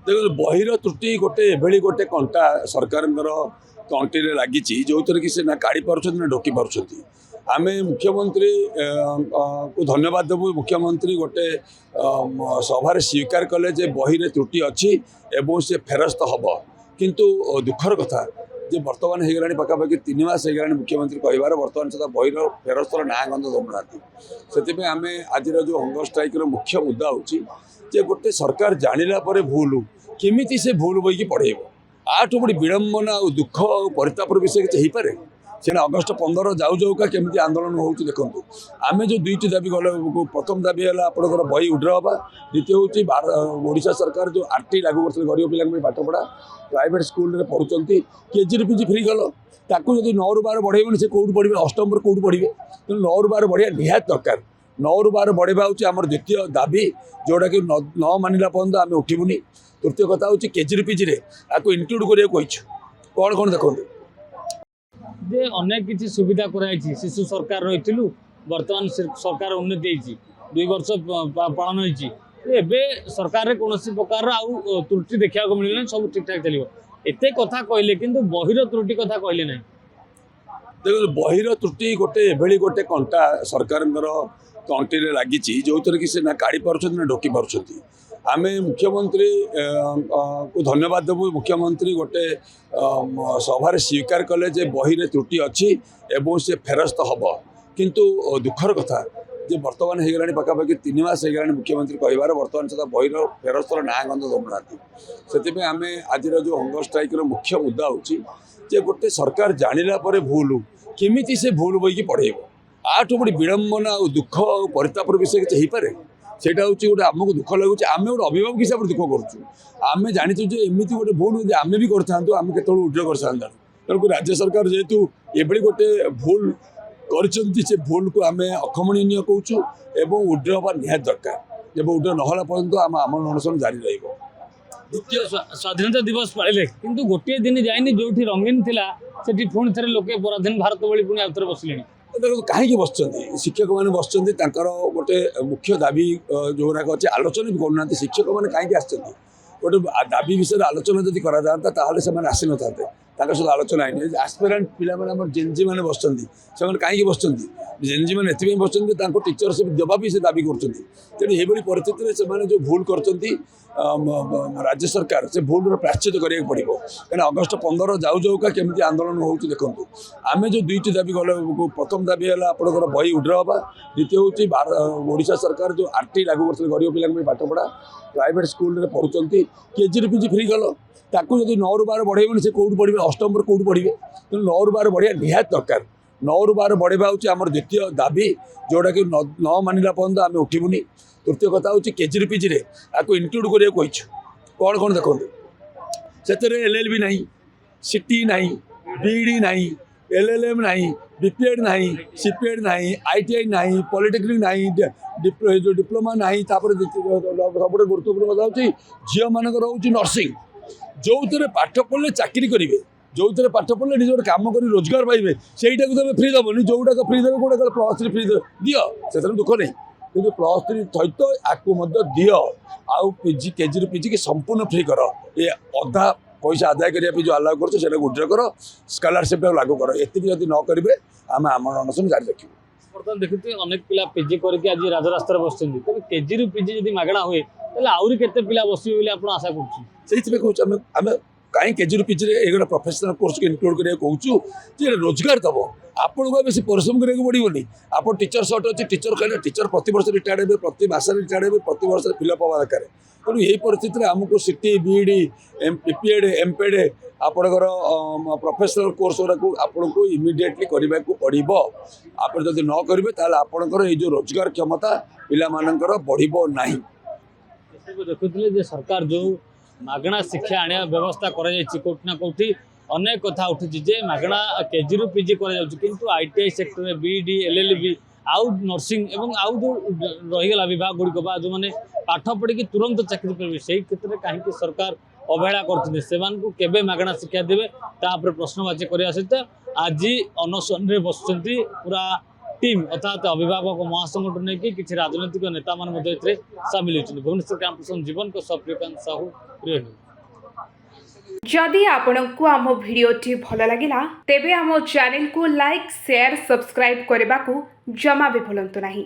देखो बहिर त्रुटि गोटे एभली गोटे कंटा सरकार तंटी लगी जो थी कि से ना काढ़ी पार्छ ना ढोकी पार्छ आम मुख्यमंत्री को धन्यवाद देवु। मुख्यमंत्री गोटे सभार स्वीकार कले जे बहिरे त्रुटि अच्छी एवं से फेरस्त हम किंतु दुखर कथा जे बर्तमान हो गला पाखापाखि 3 मास हो गला मुख्यमंत्री कहबार बर्तमान सुधा बहिर फेरस्तर ना गंध दौना से आम आज जो हंगर स्ट्राइक मुख्य मुद्दा हो गोटे सरकार जानिला परे भूल केमिति से भूल बोईकी पढ़ेब आठू बड़ी विड़ंबना और दुख और परितापर विषय किसी हो पारे से अगस्ट 15 जाऊ जाऊका केमी आंदोलन हो देखो आम जो दुईटी दाबी गल प्रथम दाबी है आपंकर बही उड्र हाँ द्वितीय हूँ ओडिशा सरकार जो आरटी लागू करते गरीब पिला पाठ पढ़ा प्राइवेट स्कूल में पढ़ुंट केजी पीजी फ्री गल ताकू जब 9 ରୁ 12 बढ़े से कौट पढ़े अष्टम कौट पढ़े तेणु 9 ରୁ 12 बढ़िया निहात दरकार 9 ରୁ 12 बढ़ेगा हूँ आम द्वितीय दाबी जोटा कि न मानिला पर्यंत आम उठबुनि। तृतीय कथा हूँ केजी पीजी आपको इनक्लूड करने कौन कौन देखो जे अनेक किसी सुविधा कराई शिशु सरकार रही बर्तमान सरकार उन्नति 2 वर्ष पालन होती सरकार कौन प्रकार आउ त्रुटि देखा मिलना सब ठीक ठाक चलो एत कथा कहले किंतु बहिर त्रुटि कथा कहले ना। देखो बहिर त्रुटि गोटे एभली गोटे कंटा सरकार तंटी लगी जो थी कि से ना काढ़ी पार्छ ना ढोकी पार्छ आम मुख्यमंत्री को धन्यवाद देवु। मुख्यमंत्री गोटे सभार स्वीकार कले जे बहिरे त्रुटि अच्छी एवं से फेरस्त हम किंतु दुखर कथा जे बर्तमान हो गला पाखापाखि 3 मास हो गला मुख्यमंत्री कहबार बर्तमान सुधा बहिर फेरस्तर ना गंध दौना से आम आज जो हंगर स्ट्राइक मुख्य मुद्दा हो गोटे सरकार जानिला परे भूल केमिति से भूल बोईकी पढ़ेब आठू बड़ी विड़ंबना और दुख और परितापर विषय किसी हो पारे सेटा हूँ गोटे आमको दुख लगुच आम गोटे अभिभावक हिसाब से दुख करुँ जाचु एमती गोटे भूल आम भी करूँ आम के उड्र कर तेणुक राज्य सरकार जेहेतु ये गोटे भूल कर भूल को आम अखमणीय कहूँ एवं उड्र हवा निहात दरकार जब उड्र नहला पर्यंत आम आम अनशन जारी रही। द्वितीय स्वाधीनता दिवस पाले किंतु गोटे दिन जाइनी जो रंगीन थिला सेठी पुणी थे लोके पराधीन भारत भली पुणी आउथरे बसले देखो कहीं बसुँच शिक्षक मैंने बसुँच गोटे मुख्य दाबी जो अच्छे आलोचना भी करना शिक्षक मैंने कहीं आसुँच गोटे दाबी विषय आलोचना जब कराता से आसी न था सहित आलोचना है आस्पिरेंट पिला जेनजी मैंने बसुँच से कहीं बसुँच जेनजी मैंने एथपाई बसुँच टीचरशिप देवा भी से दाबी कर तेणु ये परिस्थिति से जो भूल कर राज्य सरकार से भूल प्राश्चित करा पड़ो कहीं अगस्ट 15 जाऊ जाऊका केमी आंदोलन हो देखो आम जो दुईटी दाबी गल प्रथम दाबी है आपंकर बही उड्र हाँ द्वितीय हूँ ओडिशा सरकार जो आरटी लागू करते गरीब पिला पाठ पढ़ा प्राइवेट स्कूल में पढ़ुंट केजी पीजी फ्री गल ताकू जब 9 ରୁ 12 बढ़े से कौट पढ़े अष्टम कौट पढ़े तेणु 9 ରୁ 12 बढ़िया निहात दरकार 9 ରୁ 12 बढ़ेगा हूँ आम द्वितीय दाबी जोटा कि न मानिला पर्यंत आम उठबुनि। तृतीय कथा हूँ केजी पीजी आपको इनक्लूड करने कौन कौन देखो से LLB ना सिटी ना बीडी ना LLM ना बीपीएड ना सीपीएड ना ITI ना पॉलिटेक्निक ना जो डिप्लोमा ना सब गुरुत्वपूर्ण कथा हूँ झील मानकर हूँ नर्सिंग जो थे पाठ पढ़ले चाकरी करेंगे जो थे पाठ पढ़ले निज गोटे कम कर रोजगार पाइबे सहीटा को तुम फ्री दबनी जोटा फ्री देवे गोटे +3 फ्री दियो से दुख नहीं कि +3 सहित आपको दि आउ पीजी केजी पीजी की संपूर्ण फ्री कर ये अधा पैसा आदाय करने जो अलाउ कर उड्र कर स्कॉलरशिप लागू कर ये जब न करेंगे आम आम अनशन जारी रखी। बर्तमान देखते अनेक पिला पीजी करके आज राजरास्तार बस केजी पीजी जब मागणा हुए आहरी केते पिला बसबे बोली आपण आशा करूँ आम कहीं केजी पीजी ये प्रोफेशनल कोर्स को इनक्लूड करके कहूँ रोजगार दब आपन को बेसी परिश्रम करने पड़ोनी आप टीचर सर्ट अच्छी टीचर कहले टीचर प्रति वर्ष रिटायर्ड हे प्रति मास रिटायर्ड हे प्रति वर्ष फिलअप हवा दरकार तेणु यही परिस्थिति आमको सिटी बीडी पीपीएड एमपेड आपणकर प्रोफेशनल कोर्स गुराक आपन को इमिडिएटली करने को पड़ो आप जब न करेंगे आपणकर ये जो रोजगार क्षमता पिला मानकर बढ़ो ना। देखुले सरकार जो मागणा शिक्षा आने व्यवस्था कौटना कौटी अनेक कथा उठी जे मागणा केजी पीजी किंतु ITI सेक्टर बीडी LLB आउ नर्सिंग एवं आउ जो रहीगला विभाग गुड़िक जो मैंने पाठ पढ़ी तुरंत चाकरी करेंगे से क्षेत्र में कहीं सरकार अवहेला करते मागणा शिक्षा देवे तापर प्रश्नवाची करने सहित आज अनशन बस पूरा टीम अर्थात अभिभावक महासंगठन नहीं कि किसी राजनीतिक नेता मान सामिल होती भुवनेश्वर कैंपस जीवन को सप्रियकांत साहू प्रिय जदि आपंक आम भिडी भल लगा तेब आम चैनल को लाइक शेयर सब्सक्राइब करने को जमा भी भूलु नहीं।